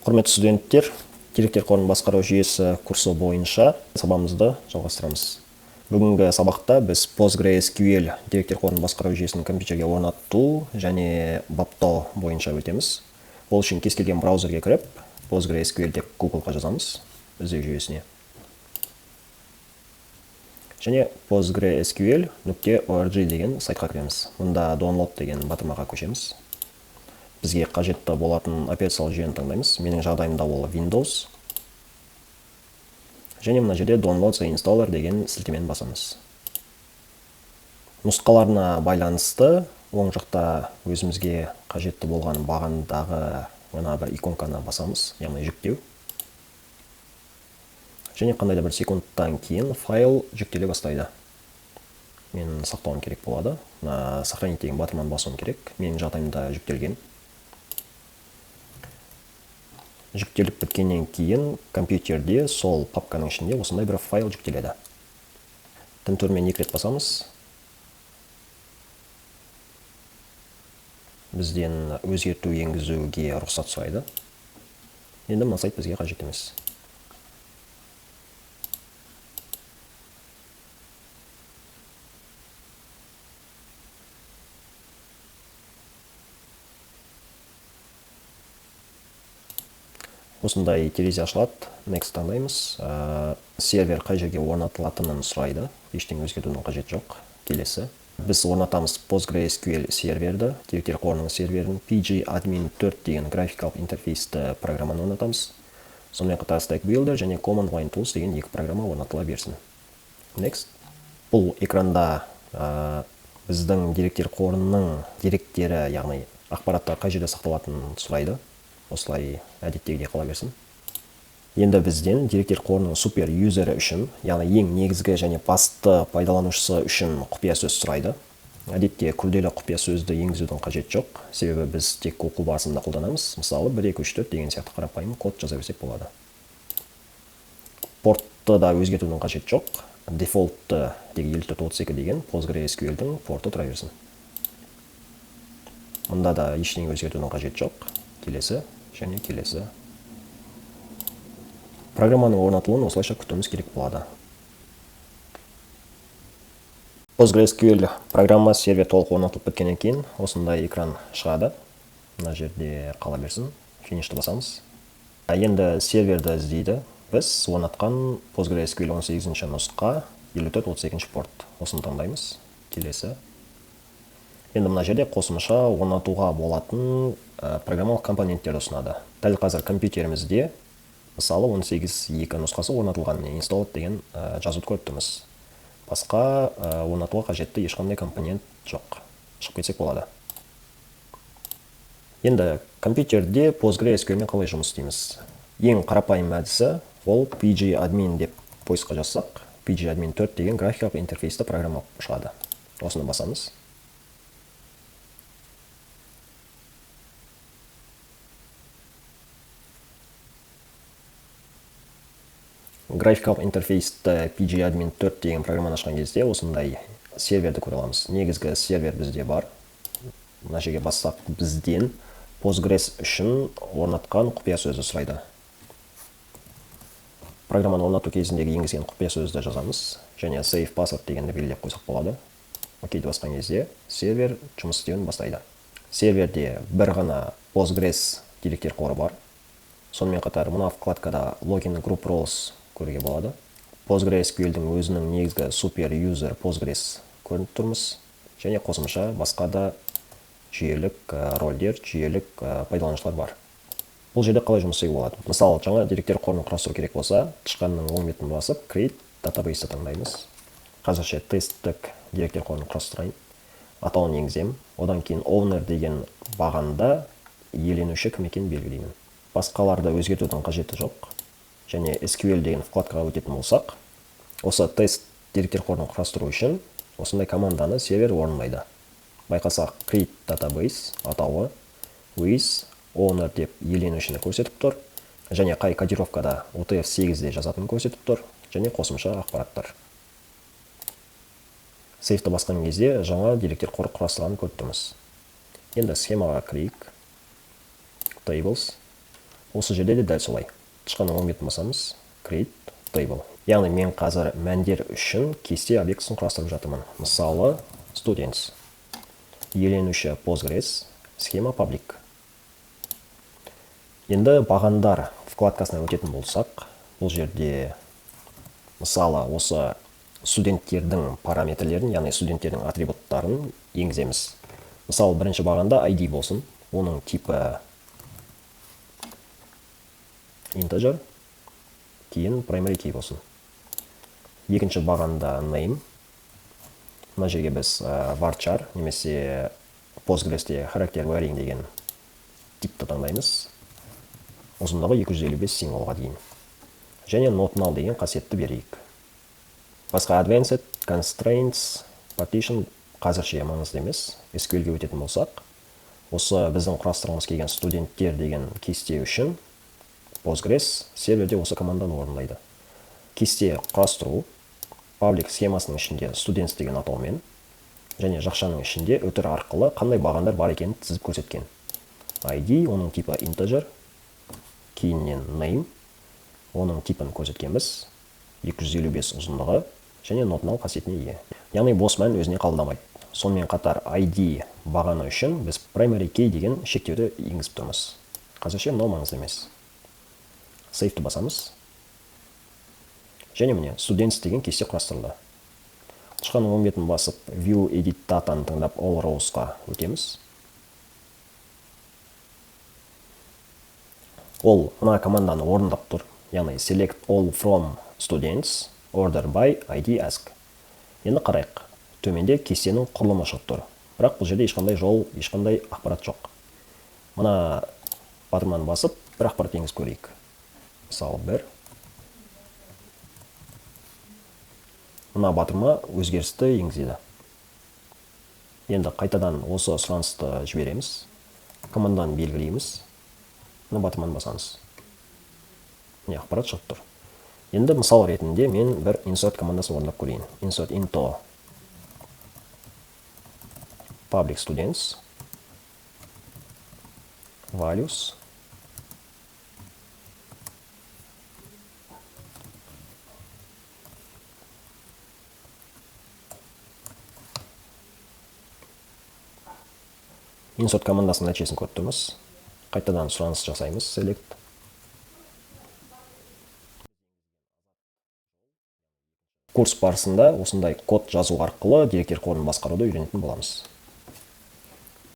Құрметті студенттер, деректер қорын басқару жүйесі курсы бойынша сабағымызды жалғастырамыз. Бүгінгі сабақта біз PostgreSQL деректер қорын басқару жүйесін компьютерге орнату және баптау бойынша өтеміз. Ол үшін кез келген браузерге кіріп, PostgreSQL деп Google-ға жазамыз іздеу жүйесіне. Және PostgreSQL.org деген сайтқа кіреміз. Мұнда download деген батырмаға көшеміз. Бізге қажетті болатын операциялық жүйені таңдаймыз. Менің жағдайымда ол Windows. Және мына жерде download the installer деген сілтемені басамыз. Нұсқаларына байланысты оң жақта өзімізге қажетті болған бағандағы мына бір иконканы басамыз, яғни жүктеу. Және қандай да бір секундтан кейін файл жүктеле бастайды. Мен сақтауым керек болады. Сохранить деген батырманы басуым керек. Менің жағдайымда жүктелген. Жүктеліп біткеннен кейін компьютерде сол папканың ішінде осындай бір файл жүктеледі. Тінтөрмен 2 рет басамыз. Бізден өзгерту енгізуге рұқсат сұрайды. Енді мына сайт бізге қажет емес. Осындай терезе ашылады. Next таңдаймыз. Сервер қай жерге орнатылатынын сұрайды. Ештеңе өзгертудің қажет жоқ. Келесі. Біз орнатамыз PostgreSQL серверді, деректер қорының серверін, pgAdmin 4 деген графикалық интерфейсті программаны орнатамыз. Сонымен қатар Stack Builder және Command Line Tools деген 2 программа орнатыла берсін. Next. Бұл экранда біздің деректер қорының деректері, яғни ақпараттар қай жерде сақталатынын сұрайды. Осылай әдеттегідей қала берсін. Енді бізден деректер қорының супер юзері үшін, яғни ең негізгі және басты пайдаланушысы үшін құпия сөз сұрайды. Әдетте күрделі құпия сөзді енгізудің қажет жоқ, себебі біз тек оқу барысында қолданамыз. Мысалы 1, 2, 3, 4 деген сияқты қарапайым код жаза берсек болады. Портты да өзгертудің қажет жоқ. Дефолтты 5432 деген PostgreSQL-дің порты тұра берсін. Мұнда да ештеңе өзгертудің қажет жоқ. Келесі және келесі. Программаның орнатылуын осылайша күтуіміз керек болады. PostgreSQL программа сервер толық орнатылып біткеннен кейін осындай экран шығады. Мына жерде қала берсін. Финишті басамыз. Енді серверді іздейді. Біз орнатқан PostgreSQL 18-ші нұсқа 5432 порт. Осыны таңдаймыз. Келесі. Енді мына жерде қосымша орнатуға болатын программалық компоненттерді ұсынады. Дәл қазір компьютерімізде мысалы 18.2 нұсқасы орнатылған, installed деген жазуды көріп тұрмыз. Басқа орнатуға қажетті ешқандай компонент жоқ. Шығып кетсек болады. Енді компьютерде PostgreSQL-мен қалай жұмыс істейміз? Ең қарапайым әдісі ол pgAdmin деп поискқа жазсақ, pgAdmin 4 деген графикалық интерфейсті программа шығады. Осыны басамыз. Графикалық интерфейсті pgAdmin 4 деген программаны ашқан кезде осындай серверді көре аламыз. Негізгі сервер бізде бар. Мына жерге бассақ бізден Postgres үшін орнатқан құпия сөзді сұрайды. Программаны орнату кезіндегі енгізген құпия сөзді жазамыз. Және save password дегенді белгілеп қойсақ болады. Окейді басқан кезде сервер жұмыс істеуін бастайды. Серверде бір ғана Postgres деректер қоры бар. Сонымен қатар мына вкладкада Login Group Roles көруге болады. PostgreSQL-дің өзінің негізгі супер юзер Postgres көрініп тұрмыз. Және қосымша басқа да жүйелік рөлдер, жүйелік пайдаланушылар бар. Бұл жерде қалай жұмыс істеуге болады? Мысалы, жаңа деректер қорын құрастыру керек болса, тышқанның оң бетін басып, Create Database таңдаймыз. Қазірше тесттік деректер қорын құрастырайын. Атауын енгіземін. Одан кейін Owner деген бағанда иеленуші кім екенін белгілеймін. Басқаларды өзгертудің қажеті жоқ. Және SQL деген вкладкаға өтетін болсақ, осы тест деректер қорын құрастыру үшін осындай команданы сервер орындайды. Байқасақ, Create Database атауы with owner деп иеленушіні көрсетіп тұр. Және қай кодировкада UTF-8-де жазатынын көрсетіп тұр. Және қосымша ақпараттар. Сейфті басқан кезде жаңа деректер қоры құрастырғанын көріп тұрмыз. Енді схемаға кірейік. Tables. Осы жерде де дәл солай. Тышқанның 10 бетін басамыз. Create table. Яғни мен қазір мәндер үшін кесте объектісін құрастырып жатырмын. Мысалы, students. Иеленуші Postgres, схема public. Енді бағандар вкладкасына өтетін болсақ, бұл жерде мысалы осы студенттердің параметрлерін, яғни студенттердің атрибуттарын енгіземіз. Мысалы, бірінші бағанда ID болсын, оның типі integer, кейін primary key болсын. Екінші бағанда name. Мына жерге біз varchar немесе Postgres'те характер varying деген типті таңдаймыз. Ұзындығы 255 символға дейін. Және not null деген қасиетті берейік. Басқа advanced, constraints, partition қазірше маңызды емес. SQL-ге өтетін болсақ, осы біздің құрастырғымыз келген студенттер деген кесте үшін Postgres серверде осы команданы орындайды. Кесте құрастыру public схемасының ішінде students деген атаумен және жақшаның ішінде өтір арқылы қандай бағандар бар екенін тізіп көрсеткен. ID, оның типі integer, кейіннен name, оның типін көрсеткенбіз, 255 ұзындығы және not null қасиетіне ие. Яғни бос мән өзіне қабылдамайды. Сонымен қатар ID бағаны үшін біз primary key деген шектеуді енгізіп тұрмыз. Қазірше мынау маңызды емес. Save-ті басамыз. Және міне students деген кесте құрастырылды. Тышқанның 10 бетін басып view edit datаны таңдап all rows-қа өтеміз. Ол мына команданы орындап тұр. Яғни select all from students, order by ID ask. Енді қарайық. Төменде кестенің құрылымы шығып тұр. Бірақ бұл жерде ешқандай жол, ешқандай ақпарат жоқ. Мына батырманы басып, бір ақпарат енгізіп көрейік. Мысалы, бір. Мына батырма өзгерісті енгізеді. Енді қайтадан осы сұранысты жібереміз. Команданы белгілейміз. Мына батырманы басамыз. Міне ақпарат шығып тұр. Енді мысал ретінде мен бір insert командасын орындап көрейін. Insert into public students values insert командасының нәтижесін көріп тұрмыз. Қайтадан сұраныс жасаймыз, select. Курс барысында осындай код жазу арқылы деректер қорын басқаруды үйренетін боламыз.